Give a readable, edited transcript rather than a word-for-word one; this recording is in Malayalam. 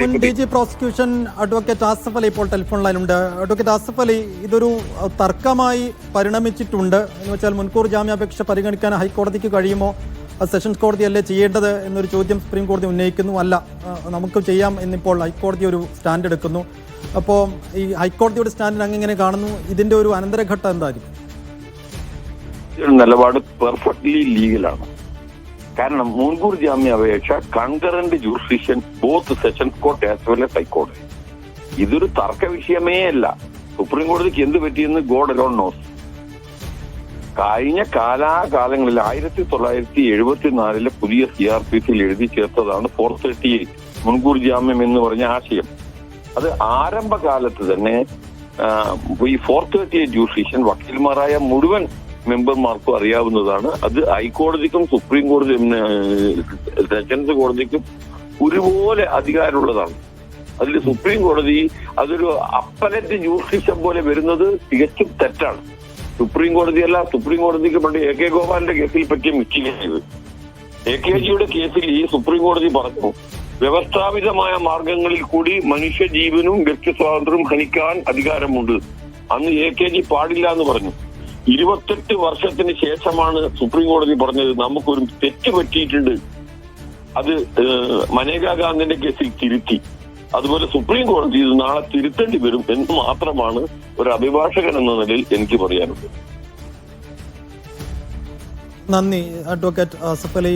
മുൻ D G prosecution advocate Asif Ali ഇപ്പോൾ ടെലിഫോൺ ലൈനുണ്ട്. അഡ്വക്കേറ്റ് ആസിഫ് അലി, ഇതൊരു തർക്കമായി പരിണമിച്ചിട്ടുണ്ട് എന്ന് വെച്ചാൽ മുൻകൂർ ജാമ്യാപേക്ഷ പരിഗണിക്കാൻ ഹൈക്കോടതിക്ക് കഴിയുമോ, സെഷൻസ് കോടതിയല്ലേ ചെയ്യേണ്ടത് എന്നൊരു ചോദ്യം സുപ്രീം കോടതി ഉന്നയിക്കുന്നു. അല്ല, നമുക്ക് ചെയ്യാം എന്നിപ്പോൾ ഹൈക്കോടതി ഒരു സ്റ്റാൻഡ് എടുക്കുന്നു. അപ്പോൾ ഈ ഹൈക്കോടതിയുടെ സ്റ്റാൻഡിന് അങ്ങനെ കാണുന്നു, ഇതിന്റെ ഒരു അനന്തരഘട്ടം എന്തായിരിക്കും? നിലപാട് പെർഫെക്റ്റ്ലി ലീഗലാണ്. കാരണം മുൻകൂർ ജാമ്യാപേക്ഷ concurrent jurisdiction both sessions court as well as ഹൈക്കോടതി. ഇതൊരു തർക്ക വിഷയമേ അല്ല. സുപ്രീം കോടതിക്ക് എന്ത് പറ്റിയെന്ന് ഗോഡ് അലോൺ നോസ്. കഴിഞ്ഞ കാലാകാലങ്ങളിൽ 1974 പുതിയ CRPCയിൽ എഴുതി ചേർത്തതാണ് 438 മുൻകൂർ ജാമ്യം എന്ന് പറഞ്ഞ ആശയം. അത് ആരംഭകാലത്ത് തന്നെ ഈ 438 ജൂറിസ്ഡിക്ഷൻ വക്കീൽമാരായ മുഴുവൻ മെമ്പർമാർക്കും അറിയാവുന്നതാണ്. അത് ഹൈക്കോടതിക്കും സുപ്രീം കോടതി സെഷൻസ് കോടതിക്കും ഒരുപോലെ അധികാരമുള്ളതാണ്. അതിൽ സുപ്രീം കോടതി അതൊരു അപ്പലറ്റ് ജൂറിസ്ഡിക്ഷൻ പോലെ വരുന്നത് തികച്ചും തെറ്റാണ്. സുപ്രീം കോടതിയല്ല, സുപ്രീം കോടതിക്ക് പണ്ട് AK ഗോപാലിന്റെ കേസിൽ പറ്റിയ മിസ്റ്റേക്ക് ഇത്. AKGയുടെ കേസിൽ ഈ സുപ്രീം കോടതി പറഞ്ഞു, വ്യവസ്ഥാപിതമായ മാർഗങ്ങളിൽ കൂടി മനുഷ്യജീവനും വ്യക്തിസ്വാതന്ത്ര്യവും ഹനിക്കാൻ അധികാരമുണ്ട്. അന്ന് AKG പാടില്ല എന്ന് പറഞ്ഞു. 28 വർഷത്തിന് ശേഷമാണ് സുപ്രീം കോടതി പറഞ്ഞത് നമുക്കൊരു തെറ്റ് പറ്റിയിട്ടുണ്ട്, അത് മനേകാ ഗാന്ധിന്റെ കേസിൽ തിരുത്തി. അതുപോലെ സുപ്രീം കോടതി ഇത് നാളെ തിരുത്തേണ്ടി വരും എന്ന് മാത്രമാണ് ഒരു അഭിഭാഷകൻ എന്ന നിലയിൽ എനിക്ക് പറയാനുള്ളത്. നന്ദി അഡ്വക്കേറ്റ് ആസിഫ് അലി.